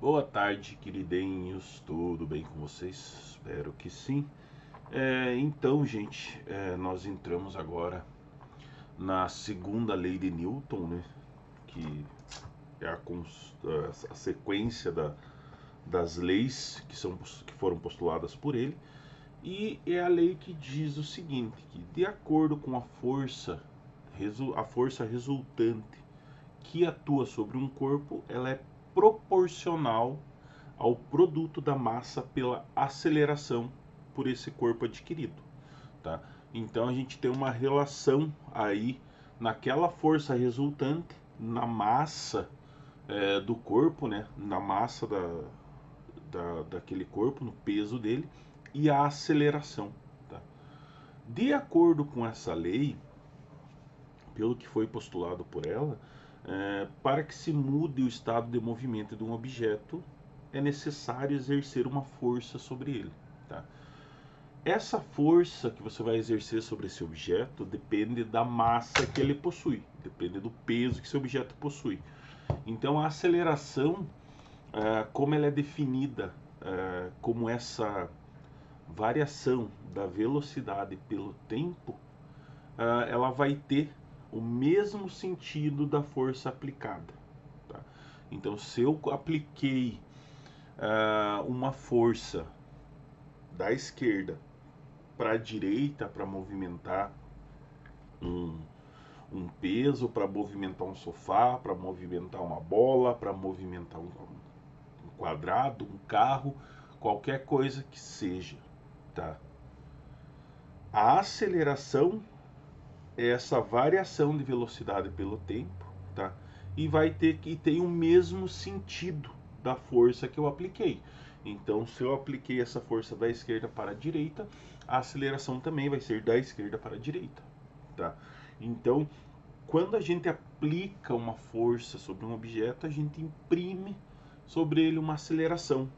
Boa tarde, queridinhos, tudo bem com vocês? Espero que sim. Então, gente, nós entramos agora na segunda lei de Newton, né? Que é a sequência das leis que foram postuladas por ele. E é a lei que diz o seguinte, que de acordo com a força resultante que atua sobre um corpo, ela é proporcional ao produto da massa pela aceleração por esse corpo adquirido, tá? Então a gente tem uma relação aí naquela força resultante na massa do corpo, né? Na massa daquele corpo, no peso dele e a aceleração, tá? De acordo com essa lei, pelo que foi postulado por ela, para que se mude o estado de movimento de um objeto, é necessário exercer uma força sobre ele. Tá? Essa força que você vai exercer sobre esse objeto depende da massa que ele possui, depende do peso que esse objeto possui. Então a aceleração, como ela é definida como essa variação da velocidade pelo tempo, ela vai ter o mesmo sentido da força aplicada. Tá? Então, se eu apliquei uma força da esquerda para a direita para movimentar um, um peso, para movimentar um sofá, para movimentar uma bola, para movimentar um quadrado, um carro, qualquer coisa que seja. Tá? A aceleração é essa variação de velocidade pelo tempo, tá? E vai ter que tem o mesmo sentido da força que eu apliquei. Então, se eu apliquei essa força da esquerda para a direita, a aceleração também vai ser da esquerda para a direita, tá? Então, quando a gente aplica uma força sobre um objeto, a gente imprime sobre ele uma aceleração,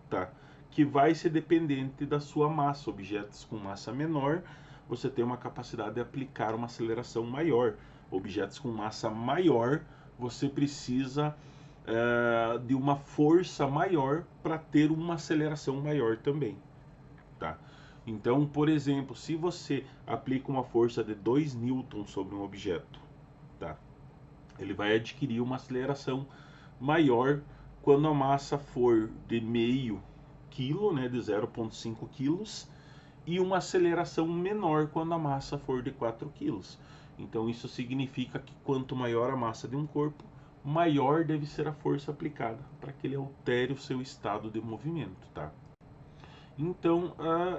tá? Que vai ser dependente da sua massa. Objetos com massa menor, você tem uma capacidade de aplicar uma aceleração maior. Objetos com massa maior, você precisa de uma força maior para ter uma aceleração maior também, tá? Então, por exemplo, se você aplica uma força de 2 newtons sobre um objeto, tá? Ele vai adquirir uma aceleração maior quando a massa for de meio quilo, né, de 0,5 quilos, e uma aceleração menor quando a massa for de 4 quilos. Então isso significa que quanto maior a massa de um corpo, maior deve ser a força aplicada para que ele altere o seu estado de movimento, tá? Então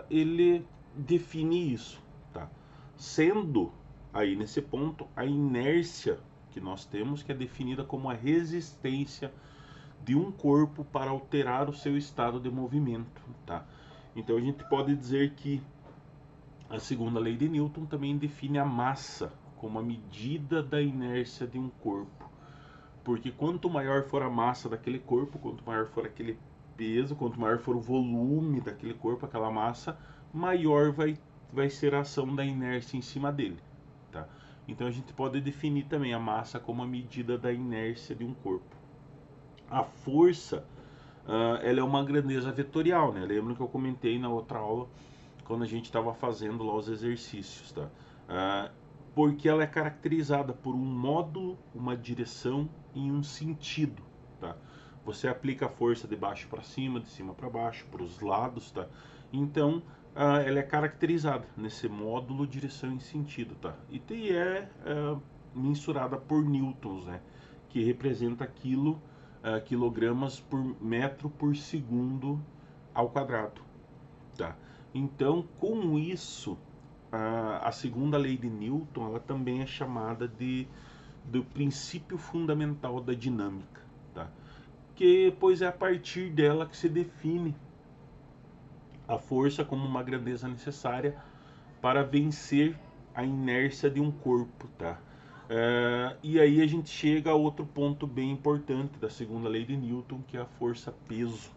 ele define isso, tá? Sendo aí nesse ponto a inércia que nós temos, que é definida como a resistência de um corpo para alterar o seu estado de movimento, tá? Então a gente pode dizer que a segunda lei de Newton também define a massa como a medida da inércia de um corpo, porque quanto maior for a massa daquele corpo, quanto maior for aquele peso, quanto maior for o volume daquele corpo, aquela massa, maior vai ser a ação da inércia em cima dele, tá? Então a gente pode definir também a massa como a medida da inércia de um corpo. A força, ela é uma grandeza vetorial, né? Lembra que eu comentei na outra aula quando a gente estava fazendo lá os exercícios, tá? Porque ela é caracterizada por um módulo, uma direção e um sentido, tá? Você aplica a força de baixo para cima, de cima para baixo, para os lados, tá? Então, ela é caracterizada nesse módulo, direção e sentido, tá? E é mensurada por newtons, né? Que representa quilogramas por metro por segundo ao quadrado, tá? Então, com isso, a segunda lei de Newton, ela também é chamada do princípio fundamental da dinâmica, tá? Que pois é a partir dela que se define a força como uma grandeza necessária para vencer a inércia de um corpo, tá? E aí a gente chega a outro ponto bem importante da segunda lei de Newton, que é a força-peso,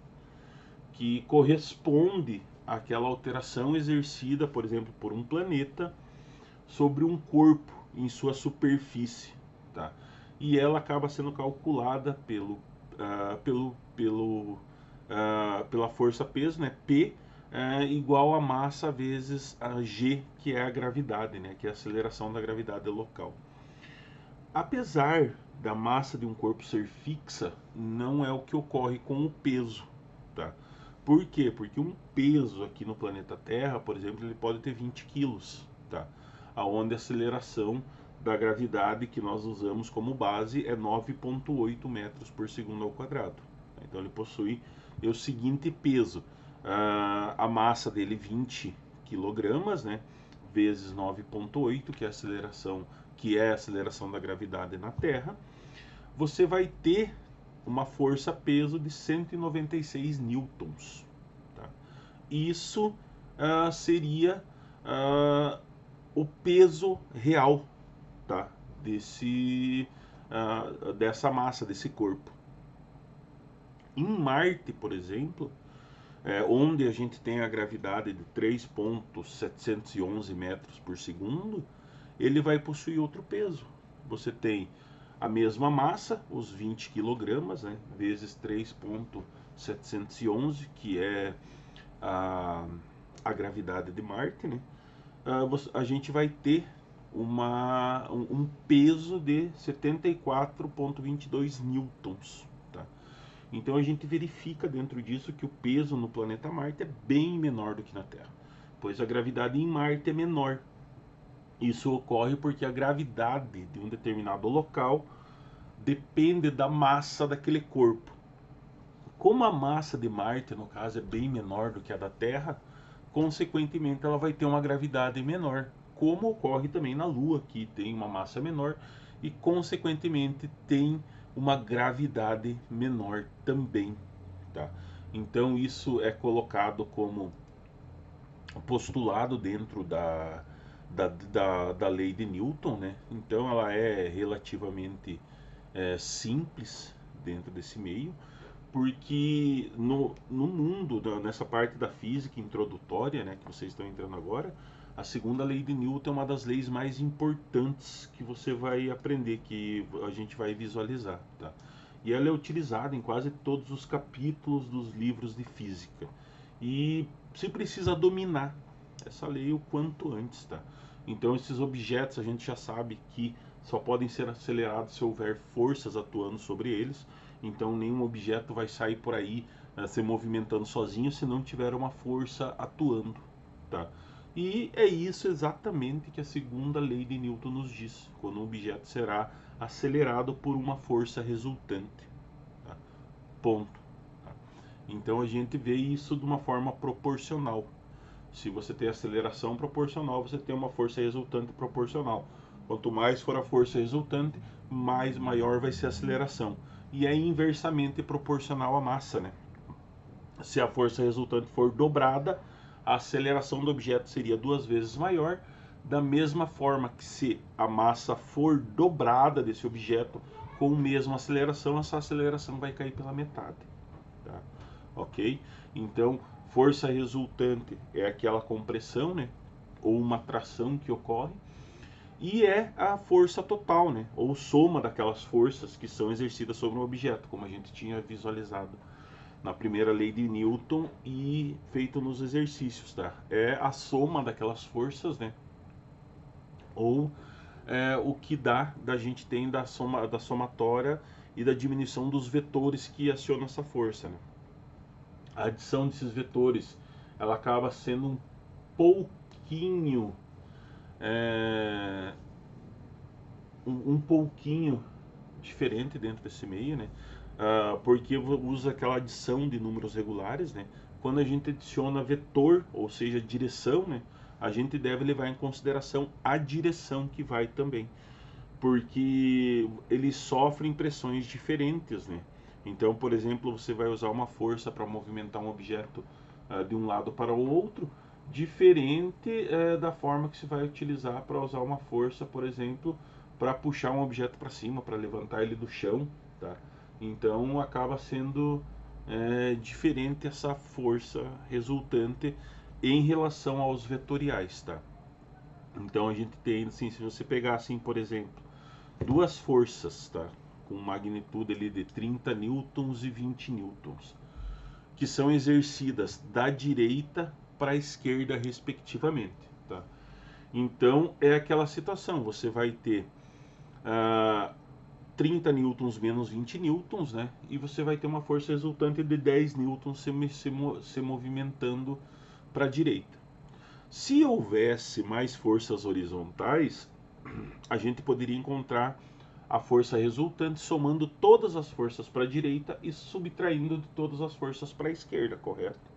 que corresponde àquela alteração exercida, por exemplo, por um planeta sobre um corpo em sua superfície, tá? E ela acaba sendo calculada pela força-peso, né? P igual a massa vezes a G, que é a gravidade, né? Que é a aceleração da gravidade local. Apesar da massa de um corpo ser fixa, não é o que ocorre com o peso, tá? Por quê? Porque um peso aqui no planeta Terra, por exemplo, ele pode ter 20 quilos, tá? Aonde a aceleração da gravidade que nós usamos como base é 9,8 metros por segundo ao quadrado. Então ele possui o seguinte peso, a massa dele 20 quilogramas, né? Vezes 9,8, que é a aceleração da gravidade na Terra, você vai ter uma força-peso de 196 newtons. Tá? Isso seria o peso real, tá? Dessa massa, desse corpo. Em Marte, por exemplo, onde a gente tem a gravidade de 3,711 metros por segundo, ele vai possuir outro peso. Você tem a mesma massa, os 20 quilogramas, né, vezes 3,711, que é a gravidade de Marte, né, a gente vai ter um peso de 74,22 newtons. Tá? Então a gente verifica dentro disso que o peso no planeta Marte é bem menor do que na Terra, pois a gravidade em Marte é menor. Isso ocorre porque a gravidade de um determinado local depende da massa daquele corpo. Como a massa de Marte, no caso, é bem menor do que a da Terra, consequentemente ela vai ter uma gravidade menor, como ocorre também na Lua, que tem uma massa menor e consequentemente tem uma gravidade menor também. Tá? Então isso é colocado como postulado dentro da lei de Newton, né? Então ela é relativamente simples dentro desse meio, porque no mundo, nessa parte da física introdutória, né, que vocês estão entrando agora, a segunda lei de Newton é uma das leis mais importantes que você vai aprender, que a gente vai visualizar, tá? E ela é utilizada em quase todos os capítulos dos livros de física. E se precisa dominar essa lei o quanto antes, tá? Então esses objetos a gente já sabe que só podem ser acelerados se houver forças atuando sobre eles. Então nenhum objeto vai sair por aí se movimentando sozinho se não tiver uma força atuando, tá? E é isso exatamente que a segunda lei de Newton nos diz, quando um objeto será acelerado por uma força resultante, tá? Ponto. Tá? Então a gente vê isso de uma forma proporcional. Se você tem aceleração proporcional, você tem uma força resultante proporcional. Quanto mais for a força resultante, mais maior vai ser a aceleração. E é inversamente proporcional à massa, né? Se a força resultante for dobrada, a aceleração do objeto seria 2 vezes maior. Da mesma forma que se a massa for dobrada desse objeto com a mesma aceleração, essa aceleração vai cair pela metade. Tá? Ok? Então, força resultante é aquela compressão, né? Ou uma tração que ocorre. E é a força total, né? Ou soma daquelas forças que são exercidas sobre um objeto, como a gente tinha visualizado na primeira lei de Newton e feito nos exercícios, tá? É a soma daquelas forças, né? Ou o que da gente tem da somatória e da diminuição dos vetores que acionam essa força, né? A adição desses vetores, ela acaba sendo um pouquinho um pouquinho diferente dentro desse meio, né? Porque usa aquela adição de números regulares, né? Quando a gente adiciona vetor, ou seja, direção, né? A gente deve levar em consideração a direção que vai também, porque eles sofrem pressões diferentes, né? Então, por exemplo, você vai usar uma força para movimentar um objeto de um lado para o outro, diferente da forma que se vai utilizar para usar uma força, por exemplo, para puxar um objeto para cima, para levantar ele do chão, tá? Então acaba sendo diferente essa força resultante em relação aos vetoriais, tá? Então a gente tem, assim, se você pegar assim, por exemplo, duas forças, tá? com magnitude ali de 30 newtons e 20 newtons, que são exercidas da direita para a esquerda, respectivamente. Tá? Então, é aquela situação, você vai ter 30 newtons menos 20 newtons, né? E você vai ter uma força resultante de 10 newtons se movimentando para a direita. Se houvesse mais forças horizontais, a gente poderia encontrar a força resultante somando todas as forças para a direita e subtraindo de todas as forças para a esquerda, correto?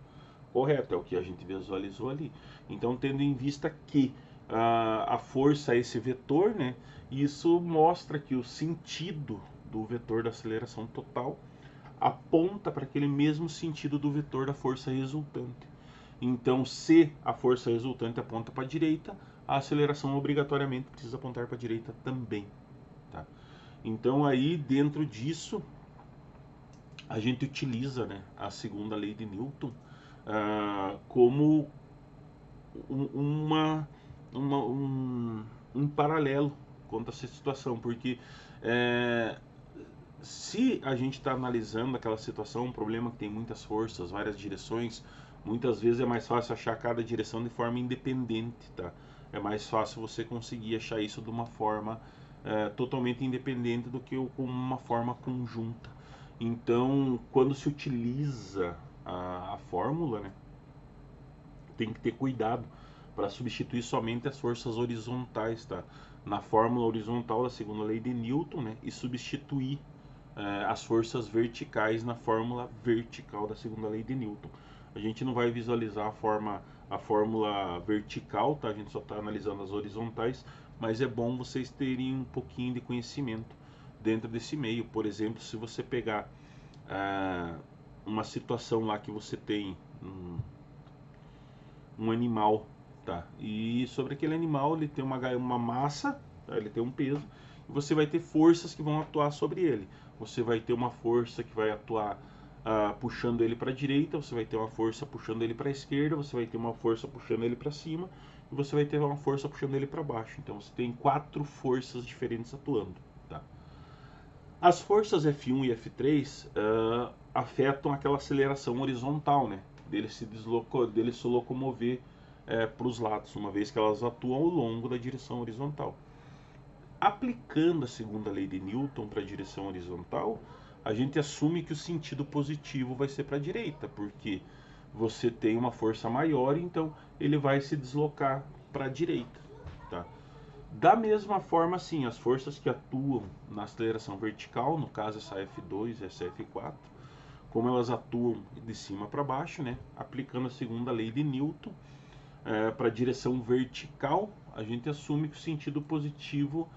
Correto, é o que a gente visualizou ali. Então, tendo em vista que a força é esse vetor, né? Isso mostra que o sentido do vetor da aceleração total aponta para aquele mesmo sentido do vetor da força resultante. Então, se a força resultante aponta para a direita, a aceleração obrigatoriamente precisa apontar para a direita também. Tá? Então, aí dentro disso, a gente utiliza, né, a segunda lei de Newton como uma, um paralelo quanto a essa situação, porque se a gente está analisando aquela situação, um problema que tem muitas forças, várias direções, muitas vezes é mais fácil achar cada direção de forma independente, tá? É mais fácil você conseguir achar isso de uma forma totalmente independente do que com uma forma conjunta. Então, quando se utiliza a fórmula, né, tem que ter cuidado para substituir somente as forças horizontais, tá? Na fórmula horizontal da segunda lei de Newton, né, e substituir as forças verticais na fórmula vertical da segunda lei de Newton. A gente não vai visualizar a fórmula vertical, tá? A gente só está analisando as horizontais, mas é bom vocês terem um pouquinho de conhecimento dentro desse meio. Por exemplo, se você pegar uma situação lá que você tem um animal, tá? E sobre aquele animal ele tem uma massa, tá? Ele tem um peso, e você vai ter forças que vão atuar sobre ele. Você vai ter uma força que vai atuar puxando ele para a direita, você vai ter uma força puxando ele para a esquerda, você vai ter uma força puxando ele para cima, e você vai ter uma força puxando ele para baixo. Então você tem 4 forças diferentes atuando, tá? As forças F1 e F3 afetam aquela aceleração horizontal, né? Dele se locomover para os lados, uma vez que elas atuam ao longo da direção horizontal. Aplicando a segunda lei de Newton para a direção horizontal, a gente assume que o sentido positivo vai ser para a direita, porque você tem uma força maior, então ele vai se deslocar para a direita, tá? Da mesma forma, sim, as forças que atuam na aceleração vertical, no caso essa F2 e essa F4, como elas atuam de cima para baixo, né? Aplicando a segunda lei de Newton para a direção vertical, a gente assume que o sentido positivo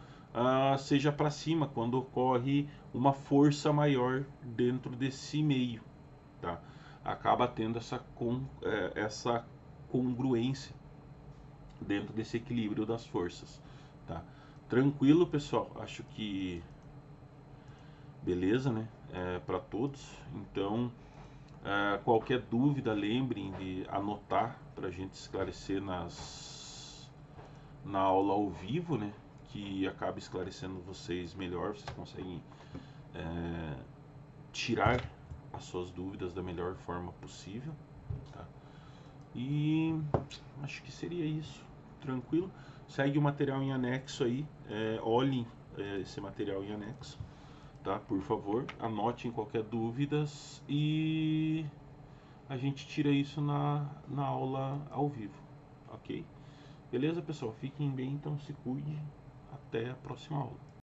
seja para cima, quando ocorre uma força maior dentro desse meio, tá? Acaba tendo essa congruência dentro desse equilíbrio das forças, tá? Tranquilo, pessoal? Acho que beleza, né? Para todos. Então, qualquer dúvida, lembrem de anotar para a gente esclarecer na aula ao vivo, né? Que acaba esclarecendo vocês melhor, vocês conseguem tirar as suas dúvidas da melhor forma possível, tá? E acho que seria isso. Tranquilo? Segue o material em anexo aí, olhem esse material em anexo, tá? Por favor, anotem qualquer dúvidas e a gente tira isso na aula ao vivo, ok? Beleza, pessoal? Fiquem bem, então se cuide. Até a próxima aula.